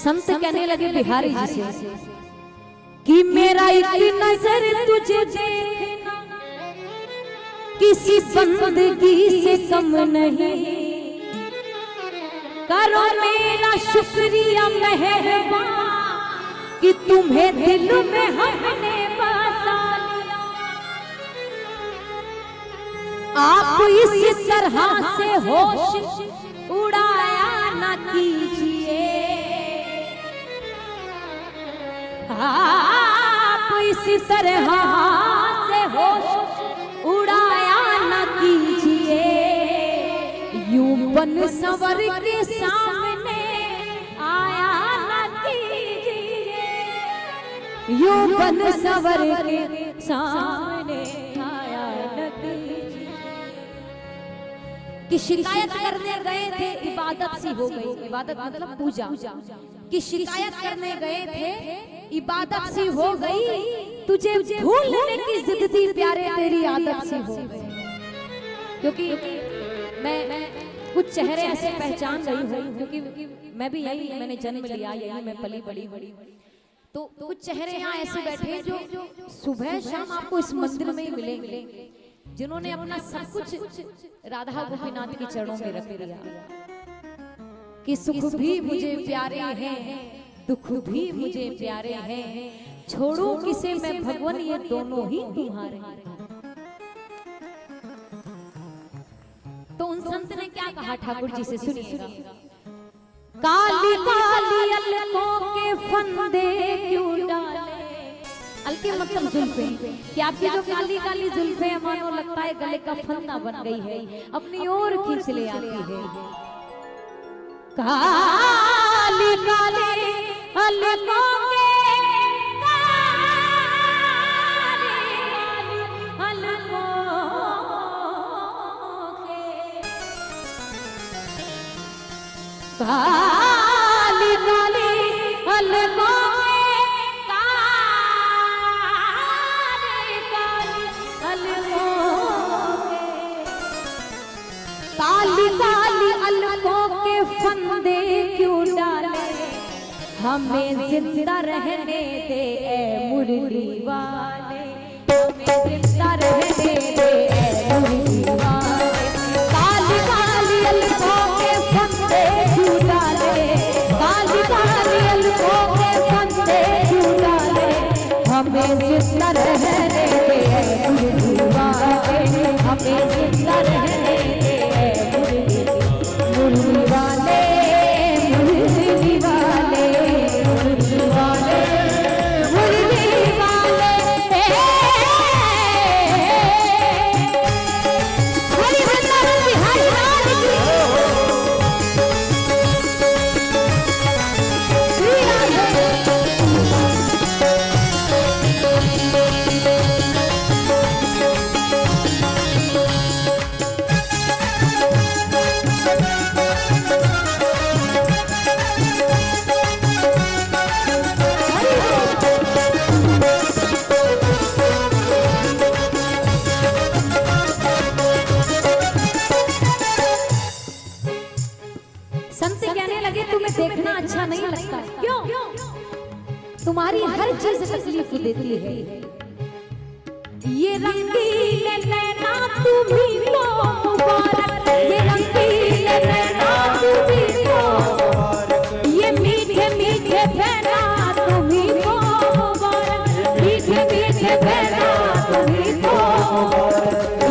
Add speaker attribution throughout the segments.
Speaker 1: संत कहने लगे बिहारी जी से कि मेरा एक नजर तुझे देखना किसी बंदगी से कम नहीं, करो मेरा शुक्रिया मेहरबान कि तुम्हें दिल में हमने बसा लिया। आप इस तरह से होश उड़ाया न कीजिए, आप इसी तरह से होश उड़ाया न कीजिए। यूं बन संवर के सामने आया न कीजिए, यूं बन संवर के सामने आया न कीजिए। कि शिकायत करने गए थे इबादत सी हो गई, इबादत मतलब पूजा, कि शिकायत करने गए थे इबादत सी हो गई, तुझे भूलने की जिद थी प्यारे तेरी आदत सी हो गई। क्योंकि मैं कुछ चेहरे ऐसे पहचान रही हूँ, क्योंकि मैं भी यही, मैंने जन्म लिया यही, मैं पली बड़ी, तो कुछ चेहरे यहाँ ऐसे बैठे जो सुबह शाम आपको इस मंदिर में ही मिलेंगे, जिन्होंने अपना सब कुछ राधा गोपीनाथ के चरणों में रख दिया कि सुख भी मुझे प्यारे हैं, दुख भी मुझे प्यारे हैं, छोड़ो किसे मैं भगवान ये दोनों ही तुम्हारे। तो उन संत ने क्या कहा ठाकुर जी से, सुनिएगा। काली काली अलकों के फंदे क्यों डाले, अलके मतलब जुल्फे, कि आपकी जो काली काली जुल्फे है मानो लगता है गले का फंदा बन गई है, अपनी ओर खींच ले आती है। काली काली अलकों के, काली काली अलकों के, काली काली अलकों के फंदे क्यों डाले, हमें जिंदा रहने दे ए मुरली वाले, हमें जिंदा रहने दे ए मुरली वाले। काली काली अलकों के फंदे क्यों डाले, काली काली अलकों के फंदे क्यों डाले, हमें जिंदा रहने दे ए मुरली वाले, हमें जिंदा रहने दे ए मुरली वाले, मुरली वाले, मुरली वाले, मुरली वाले। हरि वृंदावन बिहारी लाल की, श्री राधे। देखना अच्छा नहीं लगता। क्यों? तुम्हारी हर चीज तकलीफ देती है। ये रंगीले नैना तुम्हीं को मुबारक, ये रंगीले नैना तुम्हीं को, ये मीठे मीठे पैना तुम्हीं को मुबारक, मीठे मीठे पैना तुम्हीं को,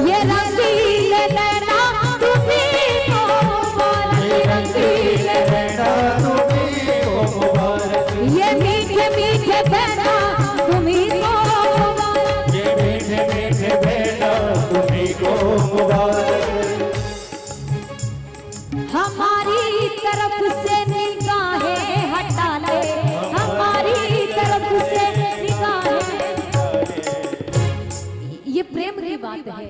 Speaker 1: ये रंगीले नैना तुम्हीं को मुबारक, ये रंगीले नैना तुम्हीं को मुबारक, ये मीठे मीठे पैना तुम्हीं को मुबारक, ये मीठे मीठे पैना तुम्हीं को मुबारक। हमारी तरफ से निगाहें हटा ले, हमारी तरफ से निगाहें। ये प्रेम की बात है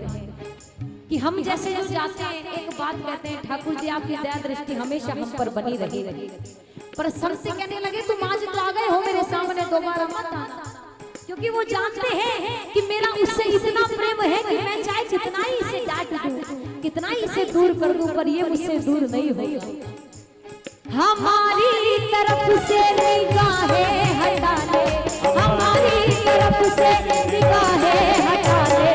Speaker 1: कि हम जैसे जो जाते हैं एक बात कहते हैं, ठाकुर जी आपकी दया दृष्टि हमेशा हम पर बनी रही। पर सबसे कहने लगे तुम आज तो आ गए हो मेरे सामने, दोबारा मत आना, क्योंकि वो जानते हैं कि मेरा उससे इतना प्रेम है कि मैं चाहे कितना ही इसे डांट दूं, कितना ही इसे दूर कर दूं, पर ये मुझसे दूर नहीं होगा। हमारी तरफ से निगाहें हटा ले, हमारी तरफ से निगाहें हटा ले,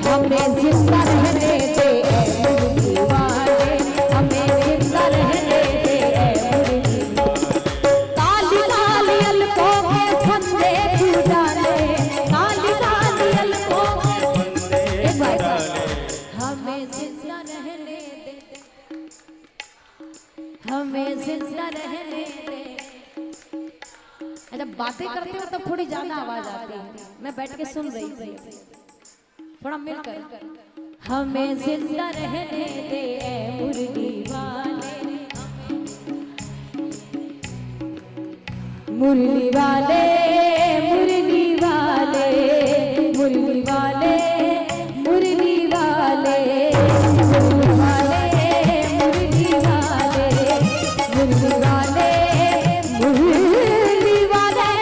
Speaker 1: हमें जिंदा रहने दे ऐ मुर्गी वाले, हमें जिंदा रहने दे ऐ मुर्गी। काली काली अलकों के फंदे तू डाले, काली काली अलकों के फंदे तू डाले, हमें जिंदा रहने दे, हमें जिंदा रहने दे। जब बातें करते हो तब थोड़ी ज्यादा आवाज आती है, मैं बैठ के सुन रही थी, थोड़ा मिलकर। हमें जिंदा रहने दे ऐ मुर्गी वाले, मुरली वाले, मुरली वाले, मुरली वाले, मुरली वाले, मुरली वाले, मुरली वाले, मुरली वाले, मुरली वाले।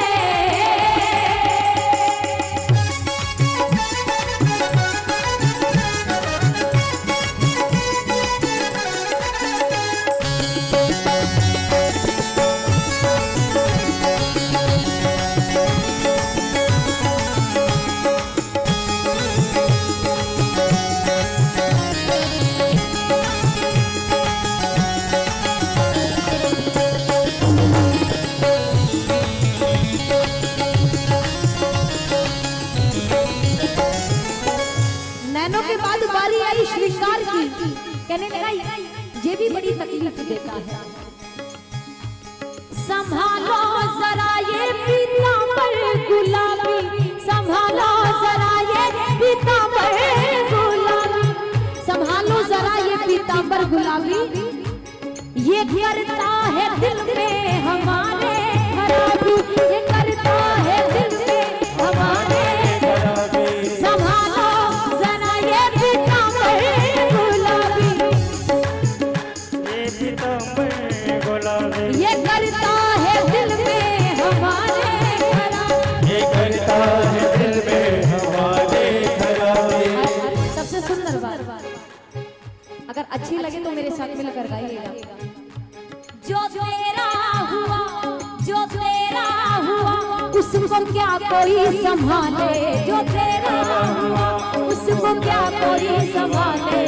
Speaker 1: नैनों के बाद बारी आई श्रृंगार की, कहने लगा ये भी बड़ी तकलीफ देता है। संभालो जरा ये पीतांबर गुलाबी, संभालो जरा ये पीतांबर गुलाबी, संभालो जरा ये पीतांबर गुलाबी, ये करता है दिल में हमारे खराबी, ये करता है दिल में हमारे खराबी। संभालो जरा ये पीतांबर गुलाबी, ये पीतांबर गुलाबी, ये करता है दिल में हमारे खराबी, ये करता है दिल में हमारे खराबी। सबसे सुंदर बात, अगर अच्छी लगे तो मेरे साथ मिलकर गाइएगा। जो तेरा हुआ, जो तेरा हुआ, उसको क्या कोई संभाले, जो तेरा हुआ उसको क्या कोई संभाले,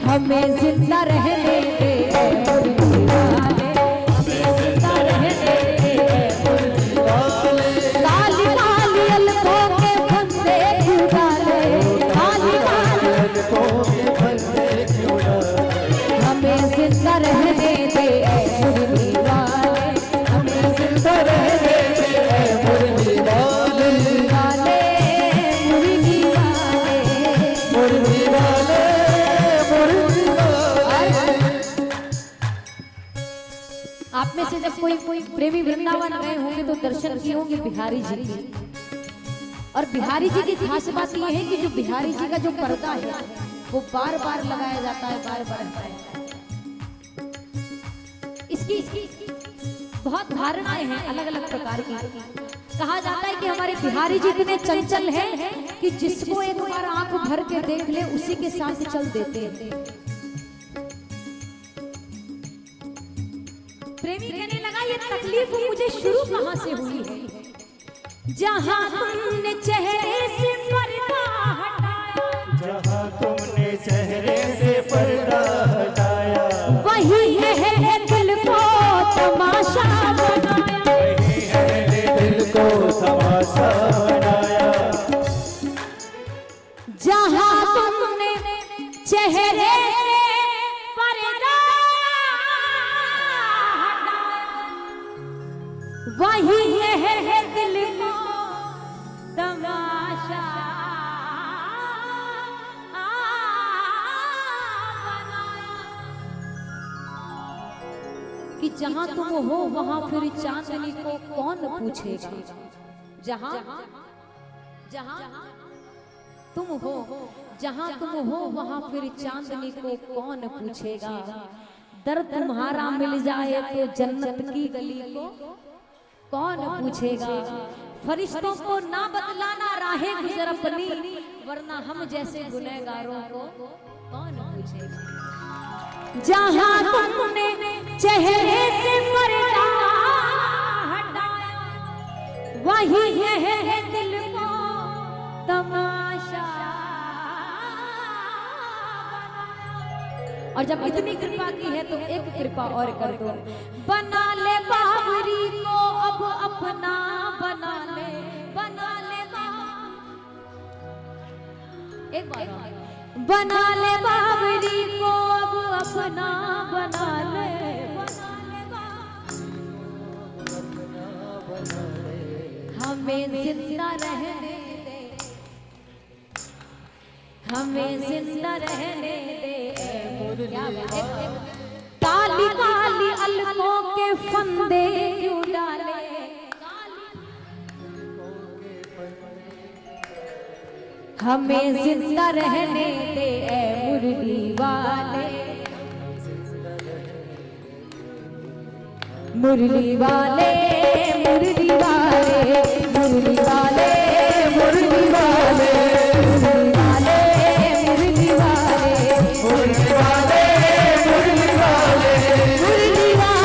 Speaker 1: हमें जिंदा रहने दे ऐ मुर्गी वाले, हमें जिंदा रहने दे ऐ मुर्गी वाले। काली काली अलकों के फंदे तू डाले, काली काली अलकों के फंदे तू डाले, हमें जिंदा रहने दे ऐ मुर्गी वाले, हमें जिंदा रहने दे ऐ मुर्गी वाले, मुर्गी वाले, मुर्गी वाले, मुर्गी वाले। आप में से जब कोई प्रेमी वृंदावन गए होंगे तो दर्शन किए होंगे बिहारी जी की, और बिहारी जी की खास बात यह है कि जो बिहारी जी का जो पर्दा है वो बार बार लगाया जाता है, बार बार। इसकी बहुत धारणाएं हैं अलग अलग प्रकार की। कहा जाता है कि हमारे बिहारी जी इतने चंचल हैं कि जिसको एक बार आंख भर के देख ले उसी के साथ चल देते हैं। प्रेमी कहने लगा ये तकलीफ मुझे शुरू कहाँ से हुई है। जहाँ तुमने चेहरे से पर्दा हटाया,
Speaker 2: जहाँ तुमने चेहरे से पर्दा हटाया,
Speaker 1: वही है दिल को तमाशा बनाया,
Speaker 2: वही है दिल को तमाशा बनाया।
Speaker 1: जहाँ तुमने चेहरे से पर्दा हटाया, वही है दिल को तमाशा कि जहाँ तुम हो वहाँ फिर चांदनी को कौन पूछेगा। जहाँ जहाँ तुम हो, जहाँ तुम हो वहाँ फिर चांदनी को कौन पूछेगा। दर्द तुम्हारा मिल जाए तो जन्नत की गली को कौन पूछेगा। फरिश्तों को ना बदलाना राहे गुजर अपनी, वरना हम जैसे गुनहगारों को कौन पूछेगा। जहाँ तुमने चेहरे से पर्दा हटाया, वही है दिल को तमाशा बनाया। और जब इतनी कृपा की है तो एक कृपा और कर दो। बना ले बाबरी को अब अपना, बना ले एक बार बना ले बाबरी को अब अपना, बना ले हमें जिंदा रहने दे, हमें जिंदा रहने दे। काली काली अलकों के फंदे क्यों डाले, हमें जिंदा रहने दे ऐ मुरली वाले, मुरली वाले, मुरली वाले, मुरली वाले, मुरली वाले, मुरली वाले, मुरली वाले, मुरली वाले, मुरली वाले, मुरली वाले,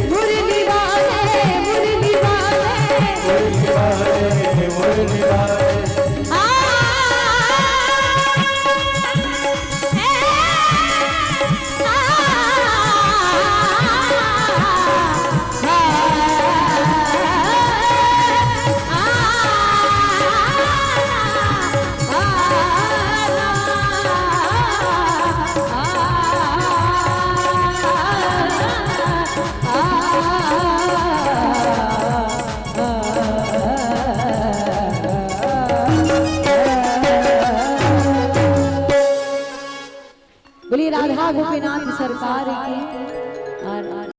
Speaker 1: मुरली वाले, मुरली बोलिए राधा गोपीनाथ सरकार की।